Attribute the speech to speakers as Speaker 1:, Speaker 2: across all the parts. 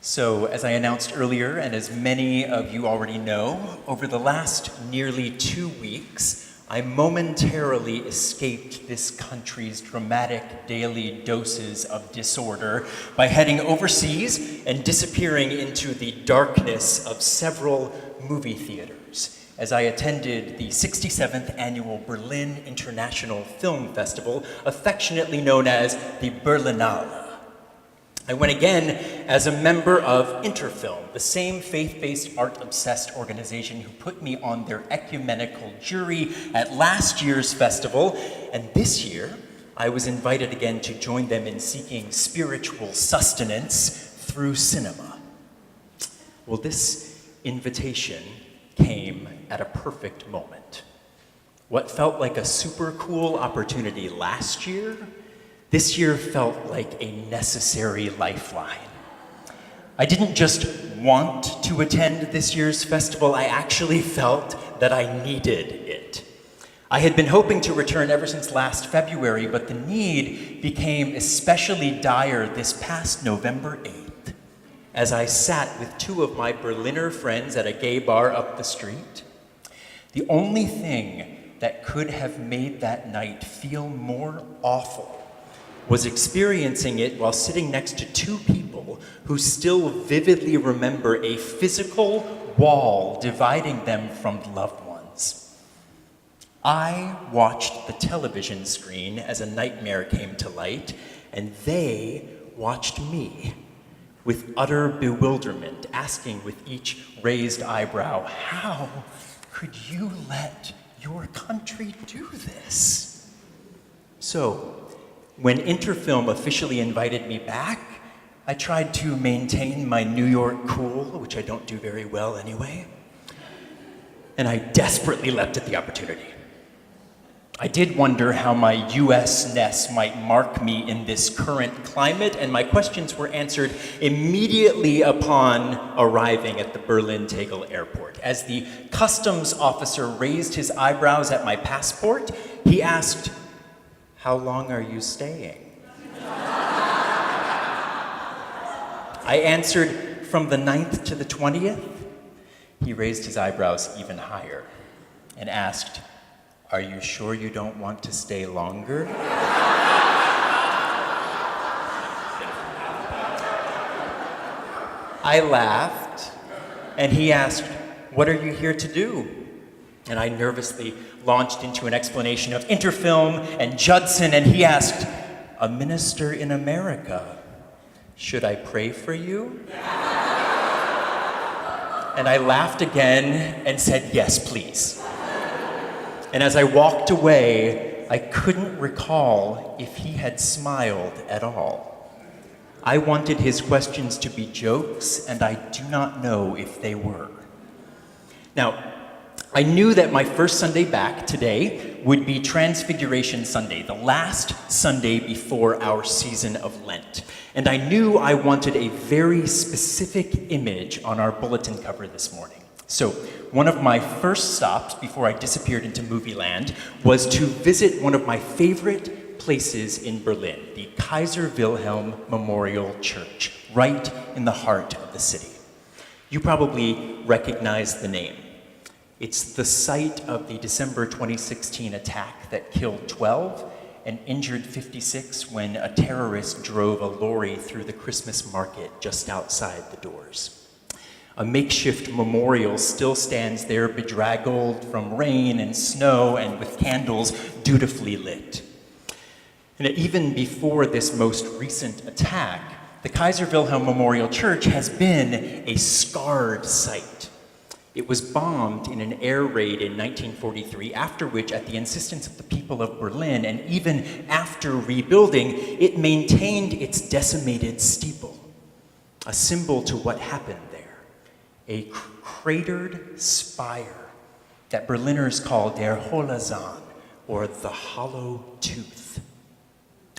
Speaker 1: So, as I announced earlier, and as many of you already know, over the last nearly 2 weeks, I momentarily escaped this country's dramatic daily doses of disorder by heading overseas and disappearing into the darkness of several movie theaters as I attended the 67th Annual Berlin International Film Festival, affectionately known as the Berlinale. I went again as a member of Interfilm, the same faith-based art-obsessed organization who put me on their ecumenical jury at last year's festival, and this year I was invited again to join them in seeking spiritual sustenance through cinema. Well, this invitation came at a perfect moment. What felt like a super cool opportunity last year, this year felt like a necessary lifeline. I didn't just want to attend this year's festival, I actually felt that I needed it. I had been hoping to return ever since last February, but the need became especially dire this past November 8th, as I sat with two of my Berliner friends at a gay bar up the street. The only thing that could have made that night feel more awful was experiencing it while sitting next to two people who still vividly remember a physical wall dividing them from loved ones. I watched the television screen as a nightmare came to light, and they watched me with utter bewilderment, asking with each raised eyebrow, "How could you let your country do this?" So, when Interfilm officially invited me back, I tried to maintain my New York cool, which I don't do very well anyway, and I desperately leapt at the opportunity. I did wonder how my US-ness might mark me in this current climate, and my questions were answered immediately upon arriving at the Berlin-Tegel airport. As the customs officer raised his eyebrows at my passport, he asked, "How long are you staying?" I answered, "From the 9th to the 20th. He raised his eyebrows even higher and asked, "Are you sure you don't want to stay longer?" I laughed, and he asked, "What are you here to do?" And I nervously launched into an explanation of Interfilm and Judson, and he asked, "A minister in America, should I pray for you?" And I laughed again and said, "Yes, please." And as I walked away, I couldn't recall if he had smiled at all. I wanted his questions to be jokes, and I do not know if they were. Now, I knew that my first Sunday back today would be Transfiguration Sunday, the last Sunday before our season of Lent. And I knew I wanted a very specific image on our bulletin cover this morning. So, one of my first stops before I disappeared into movie land was to visit one of my favorite places in Berlin, the Kaiser Wilhelm Memorial Church, right in the heart of the city. You probably recognize the name. It's the site of the December 2016 attack that killed 12 and injured 56 when a terrorist drove a lorry through the Christmas market just outside the doors. A makeshift memorial still stands there, bedraggled from rain and snow and with candles dutifully lit. And even before this most recent attack, the Kaiser Wilhelm Memorial Church has been a scarred site. It was bombed in an air raid in 1943, after which, at the insistence of the people of Berlin, and even after rebuilding, it maintained its decimated steeple, a symbol to what happened there. A cratered spire that Berliners call der hohle Zahn, or the hollow tooth.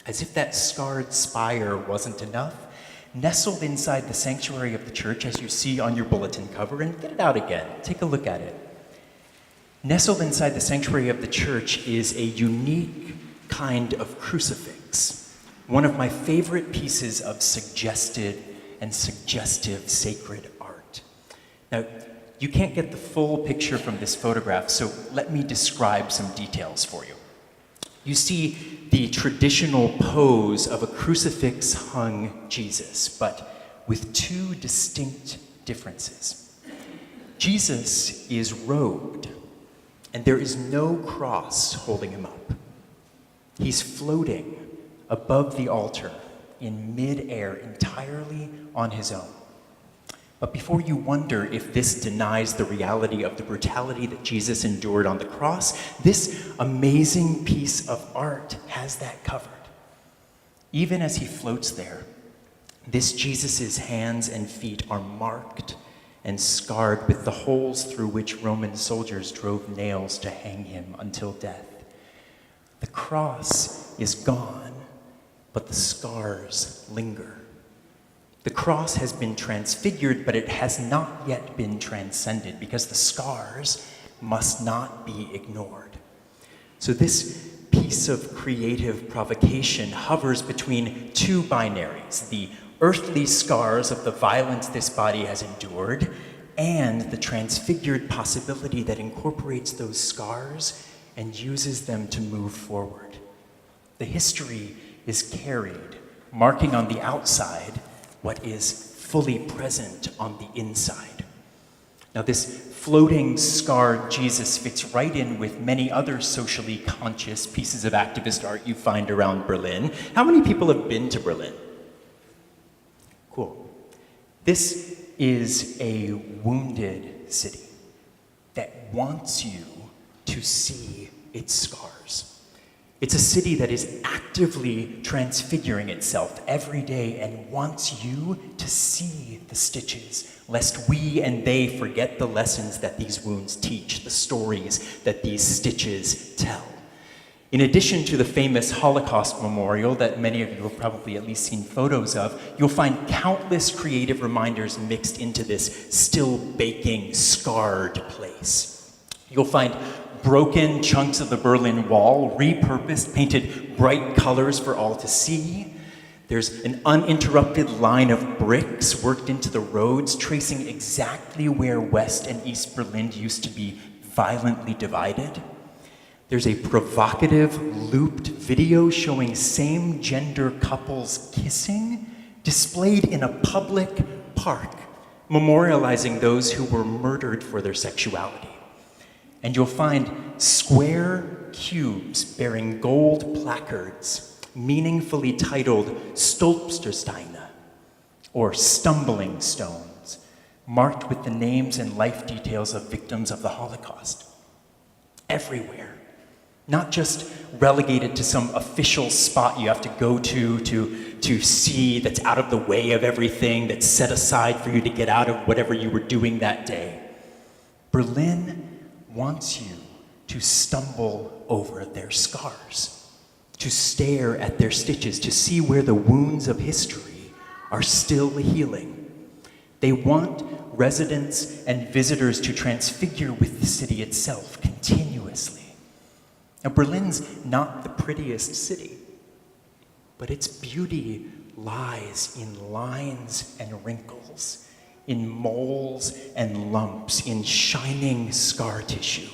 Speaker 1: As if that scarred spire wasn't enough, nestled inside the sanctuary of the church, as you see on your bulletin cover, and get it out again, take a look at it. Nestled inside the sanctuary of the church is a unique kind of crucifix, one of my favorite pieces of suggested and suggestive sacred art. Now, you can't get the full picture from this photograph, so let me describe some details for you. You see the traditional pose of a crucifix-hung Jesus, but with two distinct differences. Jesus is robed, and there is no cross holding him up. He's floating above the altar in mid-air entirely on his own. But before you wonder if this denies the reality of the brutality that Jesus endured on the cross, this amazing piece of art has that covered. Even as he floats there, this Jesus' hands and feet are marked and scarred with the holes through which Roman soldiers drove nails to hang him until death. The cross is gone, but the scars linger. The cross has been transfigured, but it has not yet been transcended because the scars must not be ignored. So this piece of creative provocation hovers between two binaries, the earthly scars of the violence this body has endured and the transfigured possibility that incorporates those scars and uses them to move forward. The history is carried, marking on the outside what is fully present on the inside. Now, this floating, scarred Jesus fits right in with many other socially conscious pieces of activist art you find around Berlin. How many people have been to Berlin? Cool. This is a wounded city that wants you to see its scars. It's a city that is actively transfiguring itself every day and wants you to see the stitches, lest we and they forget the lessons that these wounds teach, the stories that these stitches tell. In addition to the famous Holocaust memorial that many of you have probably at least seen photos of, you'll find countless creative reminders mixed into this still baking, scarred place. You'll find broken chunks of the Berlin Wall, repurposed, painted bright colors for all to see. There's an uninterrupted line of bricks worked into the roads, tracing exactly where West and East Berlin used to be violently divided. There's a provocative, looped video showing same-gender couples kissing, displayed in a public park, memorializing those who were murdered for their sexuality. And you'll find square cubes bearing gold placards, meaningfully titled Stolpersteine, or stumbling stones, marked with the names and life details of victims of the Holocaust. Everywhere. Not just relegated to some official spot you have to go to see that's out of the way of everything, that's set aside for you to get out of whatever you were doing that day. Berlin wants you to stumble over their scars, to stare at their stitches, to see where the wounds of history are still healing. They want residents and visitors to transfigure with the city itself continuously. Now, Berlin's not the prettiest city, but its beauty lies in lines and wrinkles, in moles and lumps, in shining scar tissue.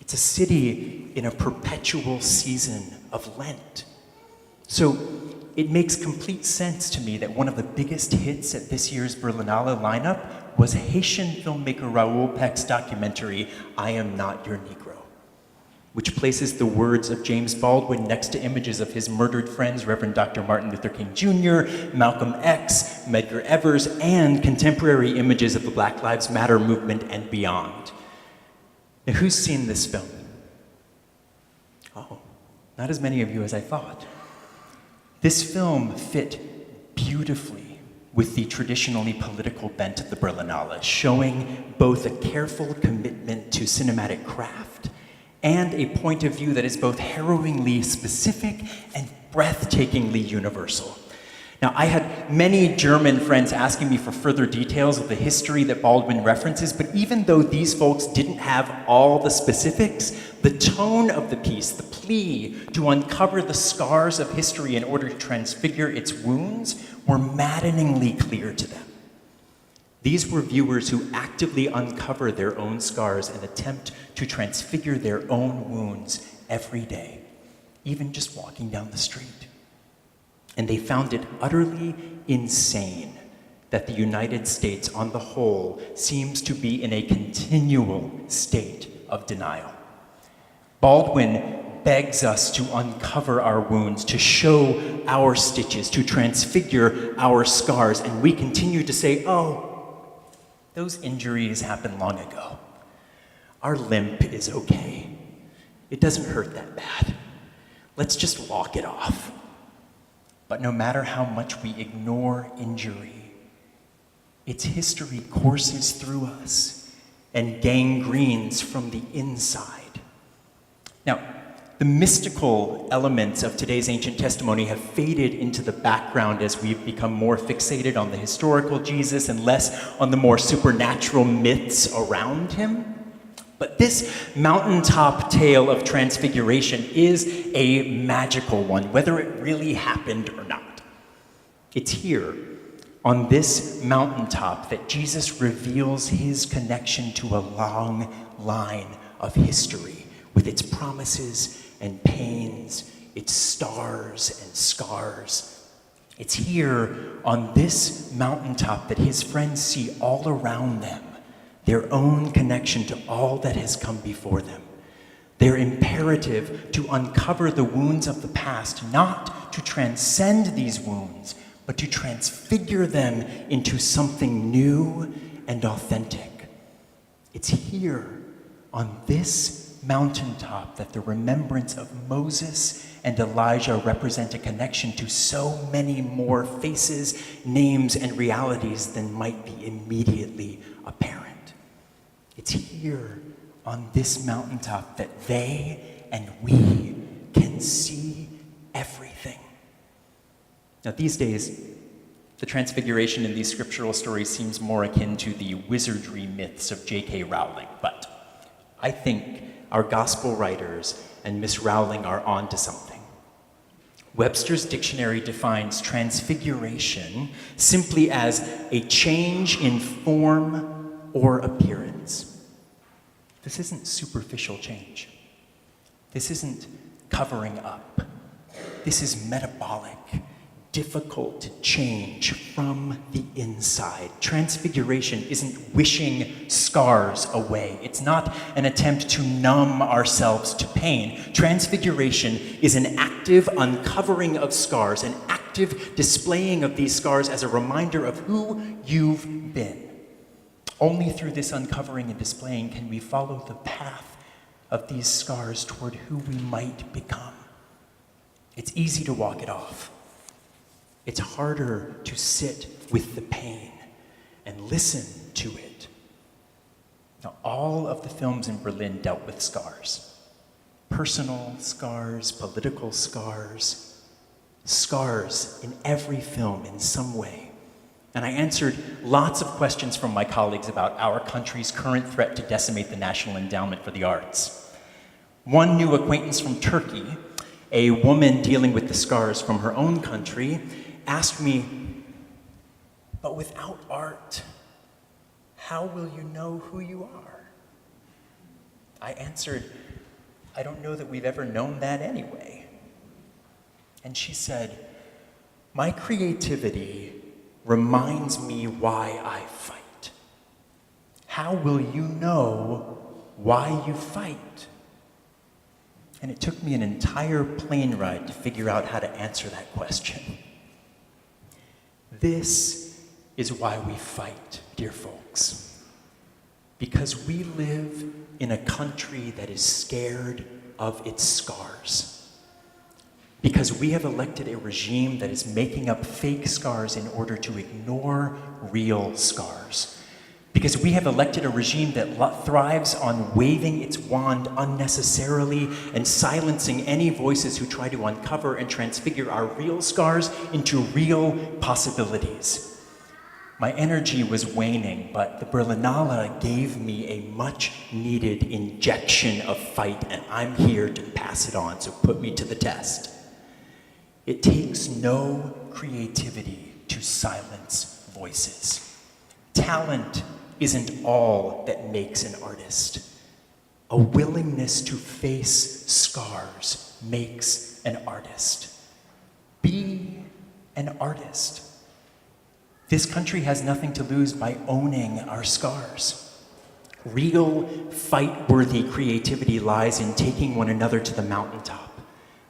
Speaker 1: It's a city in a perpetual season of Lent. So it makes complete sense to me that one of the biggest hits at this year's Berlinale lineup was Haitian filmmaker Raoul Peck's documentary, I Am Not Your Negro, which places the words of James Baldwin next to images of his murdered friends, Reverend Dr. Martin Luther King Jr., Malcolm X, Medgar Evers, and contemporary images of the Black Lives Matter movement and beyond. Now, who's seen this film? Oh, not as many of you as I thought. This film fit beautifully with the traditionally political bent of the Berlinale, showing both a careful commitment to cinematic craft and a point of view that is both harrowingly specific and breathtakingly universal. Now, I had many German friends asking me for further details of the history that Baldwin references, but even though these folks didn't have all the specifics, the tone of the piece, the plea to uncover the scars of history in order to transfigure its wounds, were maddeningly clear to them. These were viewers who actively uncover their own scars and attempt to transfigure their own wounds every day, even just walking down the street. And they found it utterly insane that the United States, on the whole, seems to be in a continual state of denial. Baldwin begs us to uncover our wounds, to show our stitches, to transfigure our scars, and we continue to say, oh, those injuries happened long ago. Our limp is okay. It doesn't hurt that bad. Let's just walk it off. But no matter how much we ignore injury, its history courses through us and gangrenes from the inside. Now, the mystical elements of today's ancient testimony have faded into the background as we've become more fixated on the historical Jesus and less on the more supernatural myths around him. But this mountaintop tale of transfiguration is a magical one, whether it really happened or not. It's here, on this mountaintop, that Jesus reveals his connection to a long line of history, with its promises and pains, its stars and scars. It's here, on this mountaintop, that his friends see all around them their own connection to all that has come before them. Their imperative to uncover the wounds of the past, not to transcend these wounds, but to transfigure them into something new and authentic. It's here, on this mountaintop, that the remembrance of Moses and Elijah represent a connection to so many more faces, names, and realities than might be immediately apparent. It's here on this mountaintop that they and we can see everything. Now, these days, the transfiguration in these scriptural stories seems more akin to the wizardry myths of J.K. Rowling, but I think our gospel writers and Miss Rowling are onto something. Webster's dictionary defines transfiguration simply as a change in form or appearance. This isn't superficial change. This isn't covering up. This is metabolic, difficult change from the inside. Transfiguration isn't wishing scars away. It's not an attempt to numb ourselves to pain. Transfiguration is an active uncovering of scars, an active displaying of these scars as a reminder of who you've been. Only through this uncovering and displaying can we follow the path of these scars toward who we might become. It's easy to walk it off. It's harder to sit with the pain and listen to it. Now, all of the films in Berlin dealt with scars. Personal scars, political scars, scars in every film in some way. And I answered lots of questions from my colleagues about our country's current threat to decimate the National Endowment for the Arts. One new acquaintance from Turkey, a woman dealing with the scars from her own country, asked me, but without art, how will you know who you are? I answered, I don't know that we've ever known that anyway. And she said, my creativity reminds me why I fight. How will you know why you fight? And it took me an entire plane ride to figure out how to answer that question. This is why we fight, dear folks. Because we live in a country that is scared of its scars. Because we have elected a regime that is making up fake scars in order to ignore real scars. Because we have elected a regime that thrives on waving its wand unnecessarily and silencing any voices who try to uncover and transfigure our real scars into real possibilities. My energy was waning, but the Berlinale gave me a much-needed injection of fight, and I'm here to pass it on, so put me to the test. It takes no creativity to silence voices. Talent isn't all that makes an artist. A willingness to face scars makes an artist. Be an artist. This country has nothing to lose by owning our scars. Real, fight-worthy creativity lies in taking one another to the mountaintop,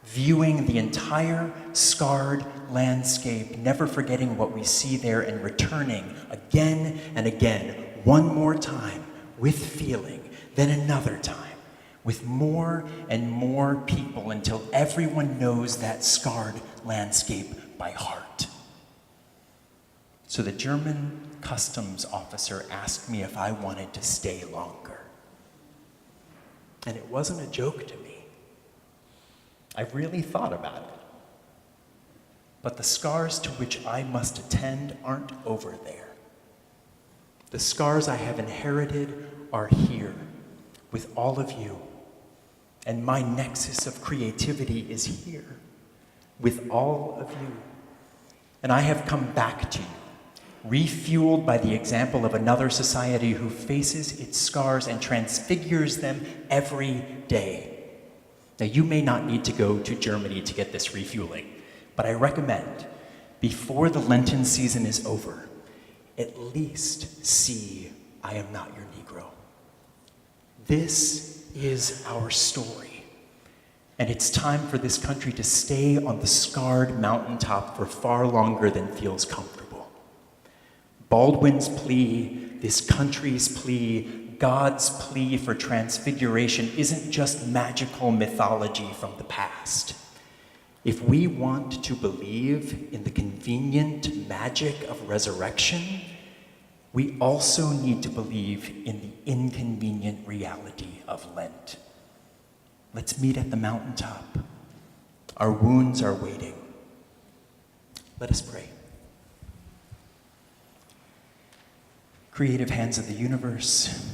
Speaker 1: viewing the entire scarred landscape, never forgetting what we see there, and returning again and again, one more time, with feeling, then another time, with more and more people, until everyone knows that scarred landscape by heart. So the German customs officer asked me if I wanted to stay longer. And it wasn't a joke to me. I really thought about it. But the scars to which I must attend aren't over there. The scars I have inherited are here with all of you. And my nexus of creativity is here with all of you. And I have come back to you, refueled by the example of another society who faces its scars and transfigures them every day. Now, you may not need to go to Germany to get this refueling, but I recommend, before the Lenten season is over, at least see I Am Not Your Negro. This is our story, and it's time for this country to stay on the scarred mountaintop for far longer than feels comfortable. Baldwin's plea, this country's plea, God's plea for transfiguration isn't just magical mythology from the past. If we want to believe in the convenient magic of resurrection, we also need to believe in the inconvenient reality of Lent. Let's meet at the mountaintop. Our wounds are waiting. Let us pray. Creative hands of the universe,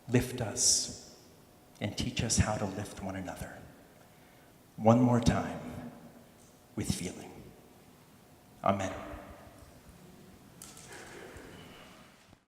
Speaker 1: lift us and teach us how to lift one another. One more time, with feeling. Amen.